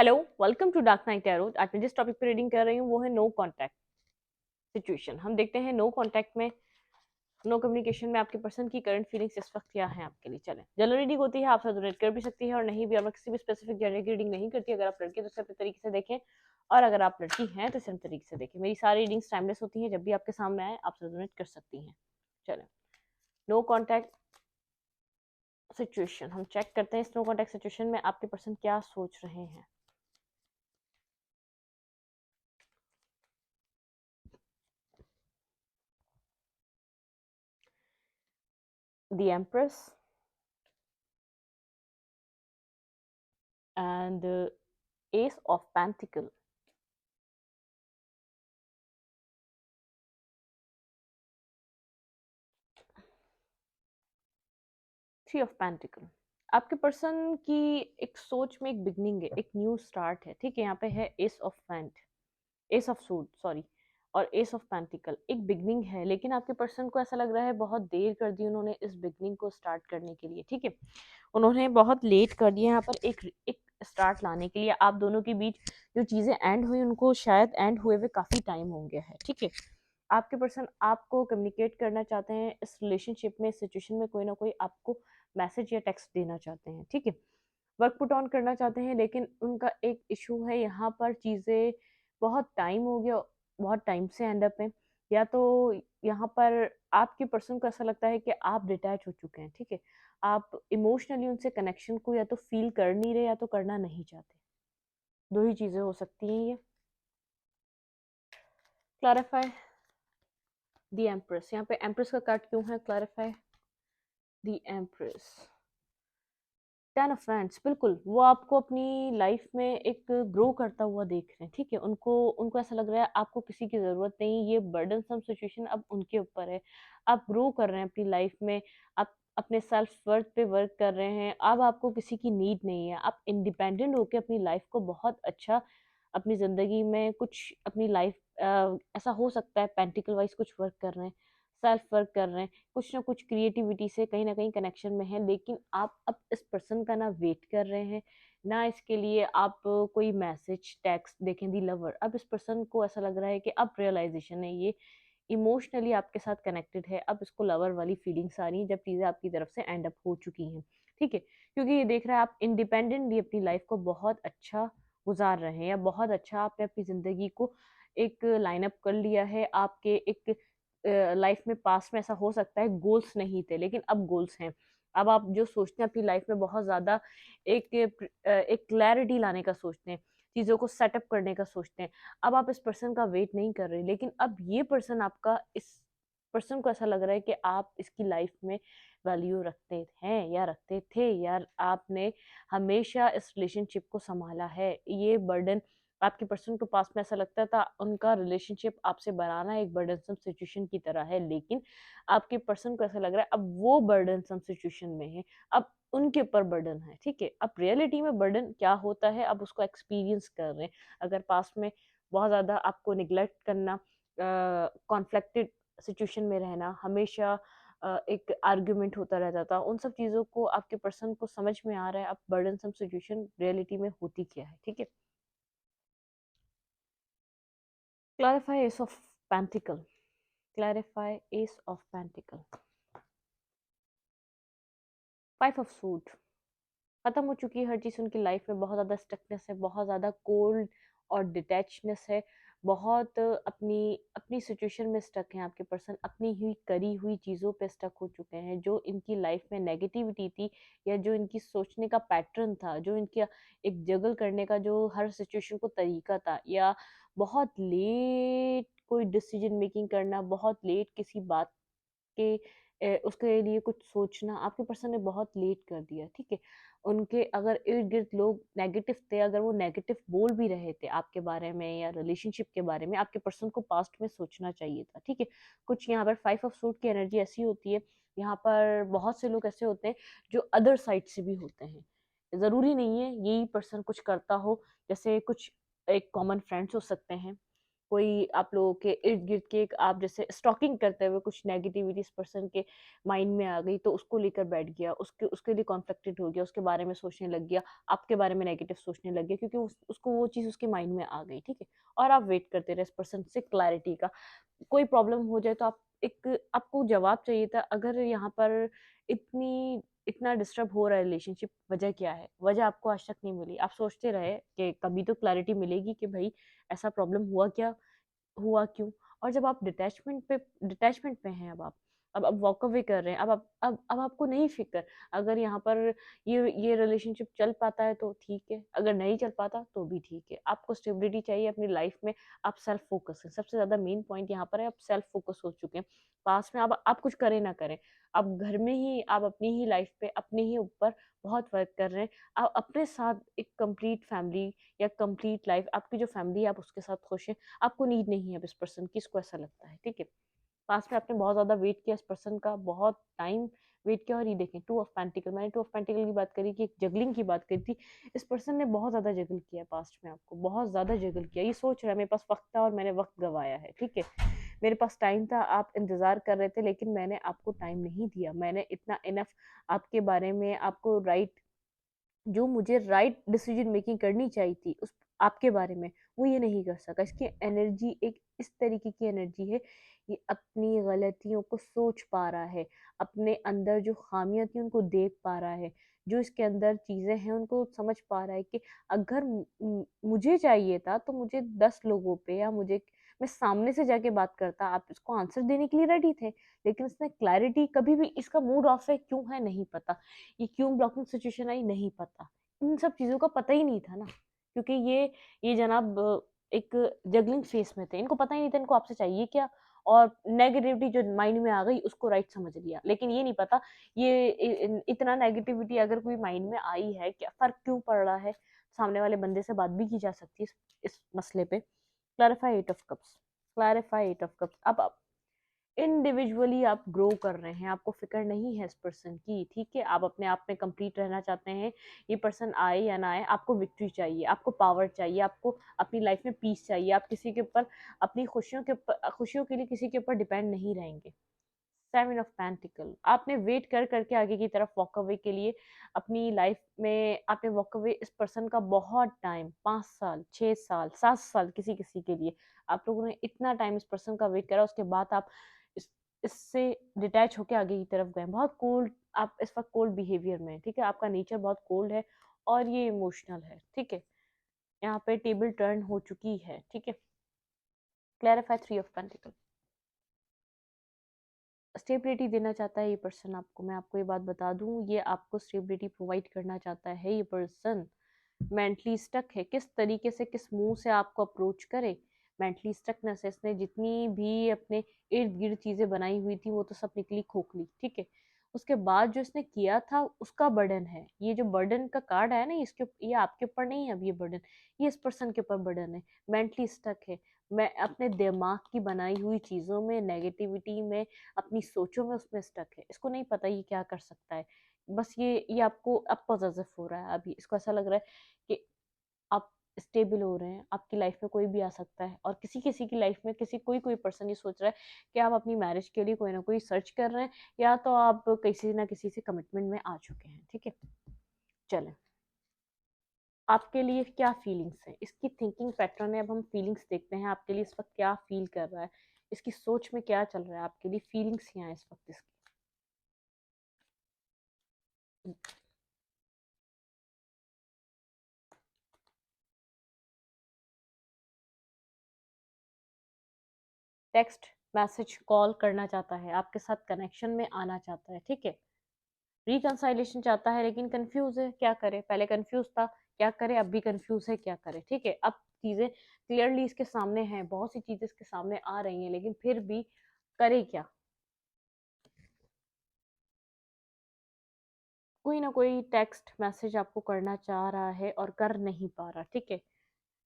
Hello, welcome to Dark Knight Tarot. आज मैं जिस टॉपिक पे रीडिंग कर रही हूँ वो है नो कांटेक्ट सिचुएशन। हम देखते हैं नो कांटेक्ट में, नो कम्युनिकेशन में आपके पर्सन की करंट फीलिंग्स इस वक्त क्या है आपके लिए। चलें, जनरल रीडिंग होती है, आपसे रिलेट कर भी सकती है और नहीं भी। आप किसी भी स्पेसिफिक जेंडर की रीडिंग नहीं करती। अगर आप लड़के हैं तो इसे अपने तरीके से देखें, और अगर आप लड़की हैं तो इसे अपने तरीके से देखें। मेरी सारी रीडिंग्स टाइमलेस होती हैं, जब भी आपके सामने आए आप रेजोनेट कर सकती हैं। चलें, नो कांटेक्ट सिचुएशन हम चेक करते हैं। इस नो कांटेक्ट सिचुएशन में आपके पर्सन क्या सोच रहे हैं। The empress and Ace of Pentacle. Three of pentacle. आपके पर्सन की एक सोच में एक बिगनिंग है, एक न्यू स्टार्ट है। ठीक है, यहाँ पे है ace of pent, ace of suit sorry, और एस ऑफ पेंटिकल। एक बिगनिंग है, लेकिन आपके पर्सन को ऐसा लग रहा है बहुत देर कर दी उन्होंने इस बिगनिंग को स्टार्ट करने के लिए। ठीक है, उन्होंने बहुत लेट कर दिया यहाँ पर एक एक स्टार्ट लाने के लिए। आप दोनों के बीच जो चीज़ें एंड हुई उनको शायद एंड हुए हुए काफ़ी टाइम हो गया है। ठीक है, आपके पर्सन आपको कम्युनिकेट करना चाहते हैं इस रिलेशनशिप में, इस सिचुएशन में कोई ना कोई आपको मैसेज या टेक्स्ट देना चाहते हैं। ठीक है, वर्क पुट ऑन करना चाहते हैं, लेकिन उनका एक इशू है यहाँ पर। चीज़ें बहुत टाइम हो गया, बहुत टाइम से एंड अप है, या तो यहाँ पर आपके पर्सन को ऐसा लगता है कि आप डिटैच हो चुके हैं। ठीक है, आप इमोशनली उनसे कनेक्शन को या तो फील कर नहीं रहे या तो करना नहीं चाहते। दो ही चीज़ें हो सकती हैं ये। Clarify the empress. यहाँ पे एम्प्रेस का कार्ड क्यों है? Clarify the empress. Ten of wands, बिल्कुल वो आपको अपनी लाइफ में एक ग्रो करता हुआ देख रहे हैं। ठीक है, उनको उनको ऐसा लग रहा है आपको किसी की ज़रूरत नहीं, ये बर्डनसम सिचुएशन अब उनके ऊपर है। आप ग्रो कर रहे हैं अपनी लाइफ में, आप अपने सेल्फ वर्थ पे वर्क कर रहे हैं। अब आपको किसी की नीड नहीं है, आप इंडिपेंडेंट होकर अपनी लाइफ को बहुत अच्छा, अपनी ज़िंदगी में कुछ अपनी लाइफ ऐसा हो सकता है पेंटिकल वाइज कुछ वर्क कर रहे हैं, सेल्फ वर्क कर रहे हैं, कुछ ना कुछ क्रिएटिविटी से कहीं ना कहीं कनेक्शन में है। लेकिन आप अब इस पर्सन का ना वेट कर रहे हैं, ना इसके लिए आप कोई मैसेज टेक्स्ट देखें। दी लवर, अब इस पर्सन को ऐसा लग रहा है कि अब रियलाइजेशन है, ये इमोशनली आपके साथ कनेक्टेड है। अब इसको लवर वाली फीलिंग्स आ रही हैं जब चीज़ें आपकी तरफ से एंड अप हो चुकी हैं। ठीक है, क्योंकि ये देख रहा है आप इंडिपेंडेंटली अपनी लाइफ को बहुत अच्छा गुजार रहे हैं, या बहुत अच्छा आपने अपनी ज़िंदगी को एक लाइन अप कर लिया है। आपके एक लाइफ में पास्ट में ऐसा हो सकता है गोल्स नहीं थे, लेकिन अब गोल्स हैं। अब आप जो सोचते हैं अपनी लाइफ में बहुत ज़्यादा एक क्लैरिटी लाने का सोचते हैं, चीज़ों को सेटअप करने का सोचते हैं। अब आप इस पर्सन का वेट नहीं कर रहे, लेकिन अब ये पर्सन आपका, इस पर्सन को ऐसा लग रहा है कि आप इसकी लाइफ में वैल्यू रखते हैं या रखते थे, या आपने हमेशा इस रिलेशनशिप को संभाला है। ये बर्डन आपके पर्सन को पास में ऐसा लगता था उनका रिलेशनशिप आपसे बनाना एक बर्डनसम सिचुएशन की तरह है, लेकिन आपके पर्सन को ऐसा लग रहा है अब वो बर्डनसम सिचुएशन में है, अब उनके ऊपर बर्डन है। ठीक है, अब रियलिटी में बर्डन क्या होता है अब उसको एक्सपीरियंस कर रहे हैं। अगर पास्ट में बहुत ज़्यादा आपको निगलेक्ट करना, कॉन्फ्लिक्टेड सिचुएशन में रहना, हमेशा एक आर्ग्यूमेंट होता रहता था, उन सब चीज़ों को आपके पर्सन को समझ में आ रहा है अब बर्डनसम सिचुएशन रियलिटी में होती क्या है। ठीक है, clarify ace of pentacle, clarify ace of pentacle, five of suit. खत्म हो चुकी है हर चीज़ उनकी लाइफ में, बहुत ज़्यादा स्टकनेस है, बहुत ज़्यादा कोल्ड और डिटैचनेस है। बहुत अपनी अपनी सिचुएशन में स्टक हैं आपके पर्सन, अपनी ही करी हुई चीज़ों पे स्टक हो चुके हैं। जो इनकी लाइफ में नेगेटिविटी थी, या जो इनकी सोचने का पैटर्न था, जो इनकी एक जगल करने का जो हर सिचुएशन को तरीका था, या बहुत लेट कोई डिसीजन मेकिंग करना, बहुत लेट किसी बात के उसके लिए कुछ सोचना, आपके पर्सन ने बहुत लेट कर दिया। ठीक है, उनके अगर इर्द गिर्द लोग नेगेटिव थे, अगर वो नेगेटिव बोल भी रहे थे आपके बारे में या रिलेशनशिप के बारे में, आपके पर्सन को पास्ट में सोचना चाहिए था। ठीक है, कुछ यहाँ पर फाइव ऑफ सूट की एनर्जी ऐसी होती है, यहाँ पर बहुत से लोग ऐसे होते हैं जो अदर साइड से भी होते हैं। ज़रूरी नहीं है यही पर्सन कुछ करता हो, जैसे कुछ एक कॉमन फ्रेंड्स हो सकते हैं, कोई आप लोगों के इर्द-गिर्द के एक आप जैसे स्टॉकिंग करते हुए कुछ नेगेटिविटी इस पर्सन के माइंड में आ गई, तो उसको लेकर बैठ गया, उसके लिए कॉन्फ्लिक्टेड हो गया, उसके बारे में सोचने लग गया, आपके बारे में नेगेटिव सोचने लग गया क्योंकि उसको वो चीज़ उसके माइंड में आ गई, ठीक है? और आप वेट करते रहे इस पर्सन से क्लैरिटी का। कोई प्रॉब्लम हो जाए तो आपको जवाब चाहिए था। अगर यहाँ पर इतना डिस्टर्ब हो रहा है रिलेशनशिप, वजह क्या है? वजह आपको आज तक नहीं मिली। आप सोचते रहे कि कभी तो क्लैरिटी मिलेगी कि भई ऐसा प्रॉब्लम हुआ क्या? हुआ क्यों? और जब आप डिटैचमेंट पे हैं अब वॉक अवे कर रहे हैं, अब आपको नहीं फ़िक्र, अगर यहाँ पर ये रिलेशनशिप चल पाता है तो ठीक है, अगर नहीं चल पाता तो भी ठीक है। आपको स्टेबिलिटी चाहिए अपनी लाइफ़ में, आप सेल्फ फ़ोकस हैं, सबसे ज़्यादा मेन पॉइंट यहाँ पर है आप सेल्फ फ़ोकस हो चुके हैं। पास्ट में आप कुछ करें ना करें, आप घर में ही आप अपनी ही लाइफ़ पे, अपने ही ऊपर बहुत वर्क कर रहे हैं। आप अपने साथ एक कंप्लीट फैमिली या कंप्लीट लाइफ़ आपकी जो फैमिली है आप उसके साथ खुश हैं। आपको नीड नहीं है अब इस पर्सन की, इसको ऐसा लगता है, ठीक है? पास्ट में आपने बहुत ज़्यादा वेट किया इस पर्सन का, बहुत टाइम वेट किया और ये देखें 2 ऑफ पेंटिकल, मैंने 2 ऑफ पेंटिकल की बात करी कि एक जगलिंग की बात करी थी। इस पर्सन ने बहुत ज़्यादा जगल किया पास्ट में आपको, बहुत ज़्यादा जगल किया। ये सोच रहा है मेरे पास वक़्त था और मैंने वक़्त गँवाया है, ठीक है? मेरे पास टाइम था, आप इंतज़ार कर रहे थे लेकिन मैंने आपको टाइम नहीं दिया। मैंने इतना इनफ आपके बारे में आपको जो मुझे राइट डिसीजन मेकिंग करनी चाहिए थी उस आपके बारे में, वो ये नहीं कर सका। इसकी एनर्जी एक इस तरीके की एनर्जी है, ये अपनी गलतियों को सोच पा रहा है, अपने अंदर जो खामियां थी उनको देख पा रहा है, जो इसके अंदर चीज़ें हैं उनको समझ पा रहा है कि अगर मुझे चाहिए था तो मुझे 10 लोगों पे या मुझे मैं सामने से जाके बात करता, आप इसको आंसर देने के लिए रेडी थे, लेकिन इसने क्लैरिटी कभी भी इसका मूड ऑफ है क्यों है नहीं पता, ये क्यों ब्लॉकिंग सिचुएशन आई नहीं पता। इन सब चीज़ों का पता ही नहीं था ना, क्योंकि ये जनाब एक जगलिंग फेस में थे। इनको पता ही नहीं था इनको आपसे चाहिए क्या, और नेगेटिविटी जो माइंड में आ गई उसको राइट समझ लिया। लेकिन ये नहीं पता ये इतना नेगेटिविटी अगर कोई माइंड में आई है, क्या फ़र्क क्यों पड़ रहा है? सामने वाले बंदे से बात भी की जा सकती है इस मसले पे। Clarify 8 of cups, clarify 8 of cups. अब आप इंडिविजुअली आप ग्रो कर रहे हैं, आपको फ़िक्र नहीं है इस पर्सन की, ठीक है? आप अपने आप में कंप्लीट रहना चाहते हैं, ये पर्सन आए या ना आए, आपको विक्ट्री चाहिए, आपको पावर चाहिए, आपको अपनी लाइफ़ में पीस चाहिए, आप किसी के ऊपर अपनी खुशियों के लिए किसी के ऊपर डिपेंड नहीं रहेंगे। 7 ऑफ पेंटिकल, आपने वेट कर के आगे की तरफ वॉक अवे के लिए अपनी लाइफ़ में आपने वॉक अवे इस पर्सन का बहुत टाइम 5 साल, 6 साल, 7 साल किसी-किसी के लिए, आप लोगों ने इतना टाइम इस पर्सन का वेट करा, उसके बाद आप इस इससे डिटैच होके आगे की तरफ गए। बहुत कोल्ड आप इस वक़्त कोल्ड बिहेवियर में हैं, ठीक है? आपका नेचर बहुत कोल्ड है और ये इमोशनल है, ठीक है? यहाँ पे टेबल टर्न हो चुकी है, ठीक है? क्लैरिफाई 3 ऑफ पेंटिकल, स्टेबिलिटी देना चाहता है ये पर्सन आपको, मैं आपको ये बात बता दूँ, ये आपको स्टेबिलिटी प्रोवाइड करना चाहता है ये पर्सन। मेंटली स्टक है, किस तरीके से किस मुँह से आपको अप्रोच करे, मेंटली स्टकनेस है, इसने जितनी भी अपने इर्द-गिर्द चीज़ें बनाई हुई थी वो तो सब निकली खोखली, ठीक है? उसके बाद जो इसने किया था उसका बर्डन है, ये जो बर्डन का कार्ड है ना ये आपके ऊपर नहीं है अब ये बर्डन, ये इस पर्सन के ऊपर बर्डन है, मेंटली स्टक है। मैं अपने दिमाग की बनाई हुई चीज़ों में, नेगेटिविटी में, अपनी सोचों में उसमें स्टक है, इसको नहीं पता ये क्या कर सकता है। बस ये आपको अब पॉसेसिव हो रहा है, अभी इसको ऐसा लग रहा है कि आप स्टेबल हो रहे हैं, आपकी लाइफ में कोई भी आ सकता है, और किसी-किसी की लाइफ में कोई-कोई पर्सन ये सोच रहा है कि आप अपनी मैरिज के लिए कोई ना कोई सर्च कर रहे हैं, या तो आप किसी ना किसी से कमिटमेंट में आ चुके हैं, ठीक है? चलें, आपके लिए क्या फीलिंग्स हैं? इसकी थिंकिंग पैटर्न है, अब हम फीलिंग्स देखते हैं, आपके लिए इस वक़्त क्या फ़ील कर रहा है? इसकी सोच में क्या चल रहा है आपके लिए? फीलिंग्स क्या हैं इस वक़्त इसकी? टेक्स्ट, मैसेज, कॉल करना चाहता है, आपके साथ कनेक्शन में आना चाहता है, ठीक है? रिकंसाइलेशन चाहता है लेकिन कंफ्यूज है, क्या करे? पहले कंफ्यूज था, क्या करे? अब भी कंफ्यूज है, क्या करे? ठीक है, अब चीजें क्लियरली इसके सामने हैं, बहुत सी चीजें इसके सामने आ रही हैं, लेकिन फिर भी करे क्या? कोई ना कोई टेक्स्ट मैसेज आपको करना चाह रहा है और कर नहीं पा रहा, ठीक है?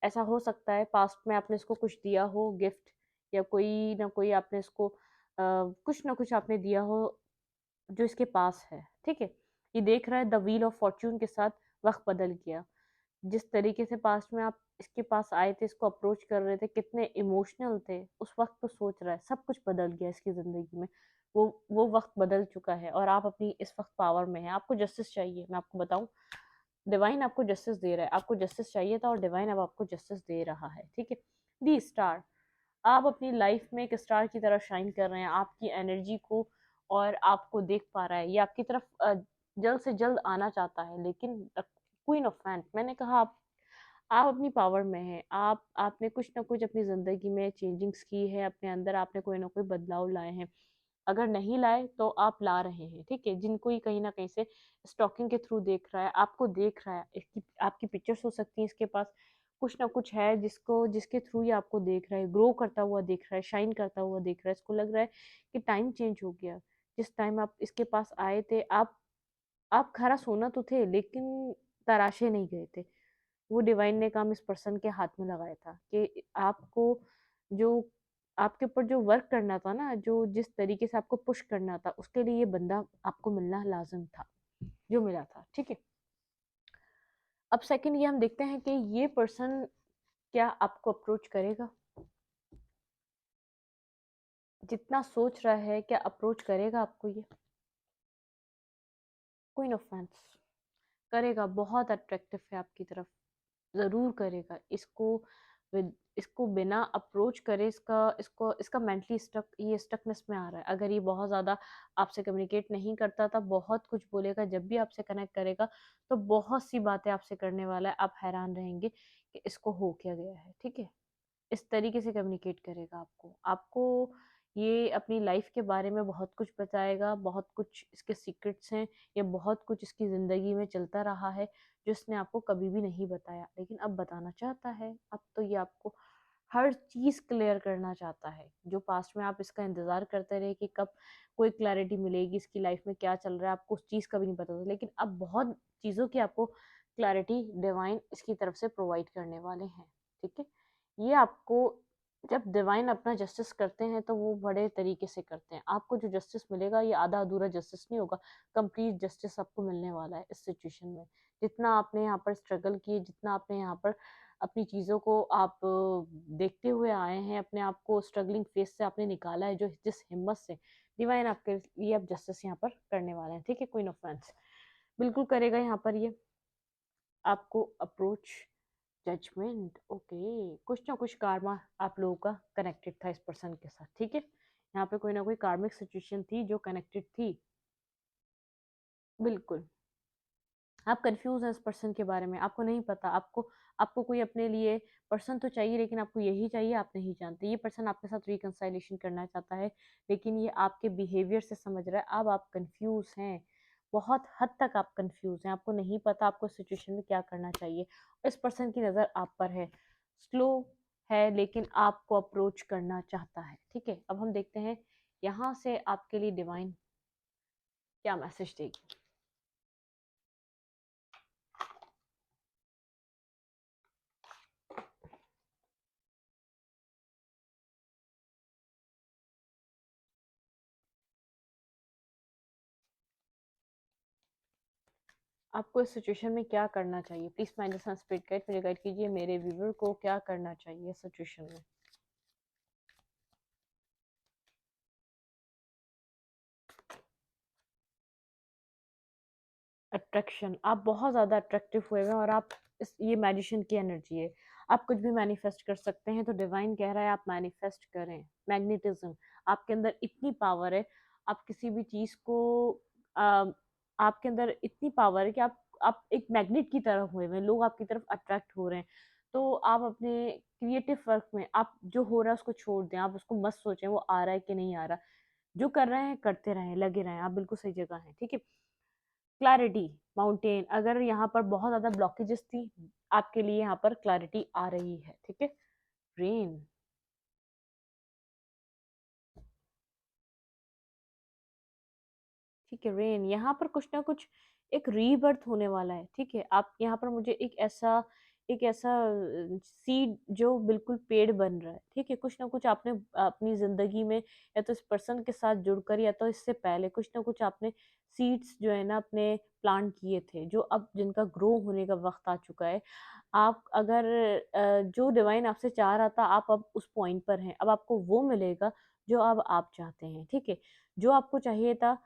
ऐसा हो सकता है पास्ट में आपने इसको कुछ दिया हो गिफ्ट, या कोई ना कोई आपने इसको कुछ ना कुछ आपने दिया हो जो इसके पास है, ठीक है? ये देख रहा है द व्हील ऑफ फॉर्च्यून के साथ वक्त बदल गया, जिस तरीके से पास्ट में आप इसके पास आए थे, इसको अप्रोच कर रहे थे, कितने इमोशनल थे, उस वक्त तो सोच रहा है सब कुछ बदल गया इसकी जिंदगी में। वो वक्त बदल चुका है और आप अपनी इस वक्त पावर में है। आपको जस्टिस चाहिए, मैं आपको बताऊं, डिवाइन आपको जस्टिस दे रहा है। आपको जस्टिस चाहिए था और डिवाइन अब आपको जस्टिस दे रहा है, ठीक है। दी स्टार, आप अपनी लाइफ में एक स्टार की तरह शाइन कर रहे हैं। आपकी एनर्जी को और आपको देख पा रहा है, ये आपकी तरफ जल्द से जल्द आना चाहता है। लेकिन क्वीन ऑफ फैंस, मैंने कहा आप अपनी पावर में हैं। आपने कुछ ना कुछ अपनी ज़िंदगी में चेंजिंग्स की है, अपने अंदर आपने कोई ना कोई बदलाव लाए हैं। अगर नहीं लाए तो आप ला रहे हैं, ठीक है। जिनको ही कहीं ना कहीं से स्टॉकिंग के थ्रू देख रहा है, आपको देख रहा है, इसकी आपकी पिक्चर्स हो सकती हैं इसके पास। कुछ ना कुछ है जिसके थ्रू ये आपको देख रहा है, ग्रो करता हुआ देख रहा है, शाइन करता हुआ देख रहा है। इसको लग रहा है कि टाइम चेंज हो गया। जिस टाइम आप इसके पास आए थे, आप खरा सोना तो थे, लेकिन तराशे नहीं गए थे। वो डिवाइन ने काम इस पर्सन के हाथ में लगाया था कि आपको जो आपके ऊपर जो वर्क करना था ना, जो जिस तरीके से आपको पुश करना था, उसके लिए ये बंदा आपको मिलना लाजिम था, जो मिला था, ठीक है। अब सेकंड ये हम देखते हैं कि ये पर्सन क्या आपको अप्रोच करेगा। जितना सोच रहा है, क्या अप्रोच करेगा आपको ये। क्वीन ऑफ फैंस, करेगा, बहुत अट्रैक्टिव है आपकी तरफ, ज़रूर करेगा इसको। इसको बिना अप्रोच करे, इसका मेंटली स्टक, ये स्टकनेस में आ रहा है। अगर ये बहुत ज़्यादा आपसे कम्युनिकेट नहीं करता था, बहुत कुछ बोलेगा, जब भी आपसे कनेक्ट करेगा तो बहुत सी बातें आपसे करने वाला है। आप हैरान रहेंगे कि इसको हो क्या गया है, ठीक है। इस तरीके से कम्युनिकेट करेगा आपको आपको ये अपनी लाइफ के बारे में बहुत कुछ बताएगा, बहुत कुछ इसके सीक्रेट्स हैं। ये बहुत कुछ इसकी ज़िंदगी में चलता रहा है जो इसने आपको कभी भी नहीं बताया, लेकिन अब बताना चाहता है। अब तो ये आपको हर चीज़ क्लियर करना चाहता है। जो पास्ट में आप इसका इंतज़ार करते रहे कि कब कोई क्लैरिटी मिलेगी, इसकी लाइफ में क्या चल रहा है, आपको उस चीज़ का भी नहीं पता था, लेकिन अब बहुत चीज़ों की आपको क्लैरिटी डिवाइन इसकी तरफ से प्रोवाइड करने वाले हैं, ठीक है। ये आपको, जब डिवाइन अपना जस्टिस करते हैं तो वो बड़े तरीके से करते हैं। आपको जो जस्टिस मिलेगा ये आधा अधूरा जस्टिस नहीं होगा, कंप्लीट जस्टिस आपको मिलने वाला है इस सिचुएशन में। जितना आपने यहाँ पर स्ट्रगल किए, जितना आपने यहाँ पर अपनी चीज़ों को आप देखते हुए आए हैं, अपने आप को स्ट्रगलिंग फेस से आपने निकाला है, जो जिस हिम्मत से, डिवाइन आपके लिए अब जस्टिस यहाँ पर करने वाले हैं, ठीक है। क्वीन ऑफ फैंस बिल्कुल करेगा यहाँ पर ये आपको अप्रोच। जजमेंट, ओके, कुछ ना कुछ कार्मा आप लोगों का कनेक्टेड था इस पर्सन के साथ, ठीक है। यहाँ पे कोई ना कोई कार्मिक सिचुएशन थी जो कनेक्टेड थी, बिल्कुल। आप कंफ्यूज हैं इस पर्सन के बारे में, आपको नहीं पता। आपको आपको कोई अपने लिए पर्सन तो चाहिए, लेकिन आपको यही चाहिए, आप नहीं जानते। ये पर्सन आपके साथ रिकंसाइलेशन करना चाहता है, लेकिन ये आपके बिहेवियर से समझ रहा है। अब आप कंफ्यूज हैं, बहुत हद तक आप कंफ्यूज हैं। आपको नहीं पता आपको सिचुएशन में क्या करना चाहिए। इस पर्सन की नज़र आप पर है, स्लो है, लेकिन आपको अप्रोच करना चाहता है, ठीक है। अब हम देखते हैं यहाँ से आपके लिए डिवाइन क्या मैसेज देगी। आपको इस सिचुएशन में क्या करना चाहिए, प्लीज माइंड स्पिरिट गाइड मुझे गाइड कीजिए, मेरे व्यूवर को क्या करना चाहिए सिचुएशन में। अट्रैक्शन, आप बहुत ज़्यादा अट्रैक्टिव हुए हैं और आप ये मैजिशियन की एनर्जी है। आप कुछ भी मैनिफेस्ट कर सकते हैं, तो डिवाइन कह रहा है आप मैनिफेस्ट करें। मैग्नेटिज्म, आपके अंदर इतनी पावर है। आप किसी भी चीज़ को आ, आपके अंदर इतनी पावर है कि आप एक मैग्नेट की तरह हुए हैं, लोग आपकी तरफ अट्रैक्ट हो रहे हैं। तो आप अपने क्रिएटिव वर्क में, आप जो हो रहा है उसको छोड़ दें, आप उसको मत सोचें वो आ रहा है कि नहीं आ रहा। जो कर रहे हैं करते रहें, लगे रहें, आप बिल्कुल सही जगह हैं, ठीक है। क्लैरिटी, माउंटेन, अगर यहाँ पर बहुत ज्यादा ब्लॉकेजेस थी, आपके लिए यहाँ पर क्लैरिटी आ रही है, ठीक है। रेन, ठीक है। रेन, यहाँ पर कुछ ना कुछ एक रीबर्थ होने वाला है, ठीक है। आप यहाँ पर मुझे एक ऐसा एक ऐसा सीड जो बिल्कुल पेड़ बन रहा है, ठीक है? कुछ ना कुछ आपने अपनी ज़िंदगी में या तो इस पर्सन के साथ जुड़कर या तो इससे पहले कुछ ना कुछ आपने सीड्स जो है ना अपने प्लांट किए थे, जो अब जिनका ग्रो होने का वक़्त आ चुका है। आप अगर जो डिवाइन आपसे चाह रहा था, आप अब उस पॉइंट पर हैं। अब आपको वो मिलेगा जो अब आप चाहते हैं, ठीक है? जो आपको चाहिए था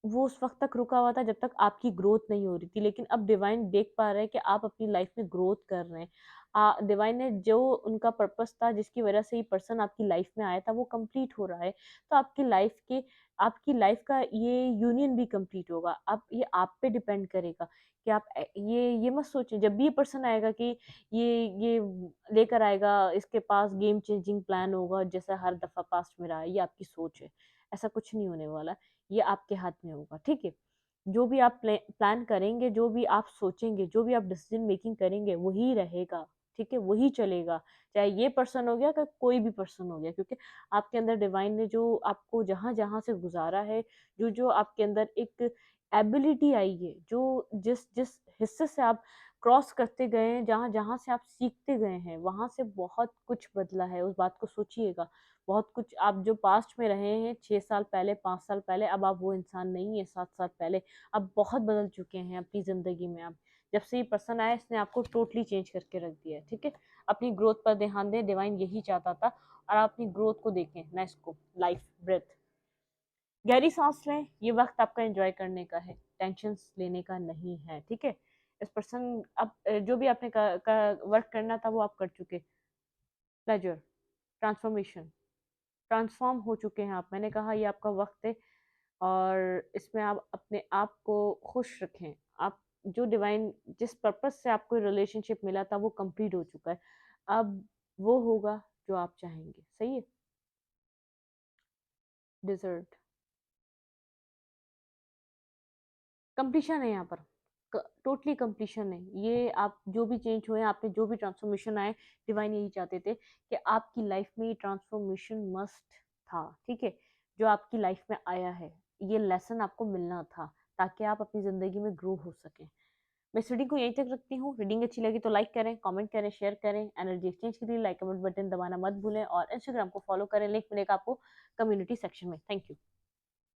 वो उस वक़्त तक रुका हुआ था जब तक आपकी ग्रोथ नहीं हो रही थी, लेकिन अब डिवाइन देख पा रहे हैं कि आप अपनी लाइफ में ग्रोथ कर रहे हैं। डिवाइन ने जो उनका पर्पस था जिसकी वजह से ये पर्सन आपकी लाइफ में आया था वो कंप्लीट हो रहा है। तो आपकी लाइफ का ये यूनियन भी कंप्लीट होगा। अब ये आप पे डिपेंड करेगा कि आप ये मत सोचें जब भी ये पर्सन आएगा कि ये लेकर आएगा, इसके पास गेम चेंजिंग प्लान होगा जैसा हर दफ़ा पास्ट में रहा है, ये आपकी सोच है। ऐसा कुछ नहीं होने वाला। ये आपके हाथ में होगा, ठीक है? जो भी आप प्लान करेंगे, जो भी आप सोचेंगे, जो भी आप डिसीजन मेकिंग करेंगे, वही रहेगा, ठीक है? वही चलेगा। चाहे ये पर्सन हो गया, चाहे कोई भी पर्सन हो गया, क्योंकि आपके अंदर डिवाइन ने जो आपको जहाँ-जहाँ से गुज़ारा है, जो-जो आपके अंदर एक एबिलिटी आई है, जो जिस-जिस हिस्से से आप क्रॉस करते गए हैं, जहाँ-जहाँ से आप सीखते गए हैं, वहाँ से बहुत कुछ बदला है, उस बात को सोचिएगा। बहुत कुछ आप जो पास्ट में रहे हैं 6 साल पहले, 5 साल पहले, अब आप वो इंसान नहीं है 7 साल पहले। अब बहुत बदल चुके हैं अपनी ज़िंदगी में आप। जब से ये पर्सन आया इसने आपको टोटली चेंज करके रख दिया है, ठीक है? अपनी ग्रोथ पर ध्यान दें, डिवाइन यही चाहता था और आप अपनी ग्रोथ को देखें, ना इसको। Life, breath. गहरी सांस लें, ये वक़्त आपका एन्जॉय करने का है, टेंशन्स लेने का नहीं है, ठीक है? इस पर्सन अब जो भी आपने वर्क करना था वो आप कर चुके। Pleasure, transformation. ट्रांसफ़ॉर्म हो चुके हैं आप। मैंने कहा ये आपका वक़्त है और इसमें आप अपने आप को खुश रखें। आप जो डिवाइन जिस पर्पज़ से आपको रिलेशनशिप मिला था वो कंप्लीट हो चुका है। अब वो होगा जो आप चाहेंगे। सही है? डिज़र्ट कंप्लीशन है यहाँ पर। टोटली कंप्लीशन है। ये आप जो भी चेंज हुए, आपने जो भी ट्रांसफॉर्मेशन आए, डिवाइन यही चाहते थे कि आपकी लाइफ में ये ट्रांसफॉर्मेशन मस्ट था, ठीक है? जो आपकी लाइफ में आया है, ये लेसन आपको मिलना था ताकि आप अपनी ज़िंदगी में ग्रो हो सकें। मैं इस रीडिंग को यहीं तक रखती हूँ। रीडिंग अच्छी लगी तो लाइक करें, कमेंट करें, शेयर करें। एनर्जी एक्सचेंज के लिए लाइक कमेंट बटन दबाना मत भूलें और इंस्टाग्राम को फॉलो करें। लिंक मिलेगा आपको कम्युनिटी सेक्शन में। Thank you.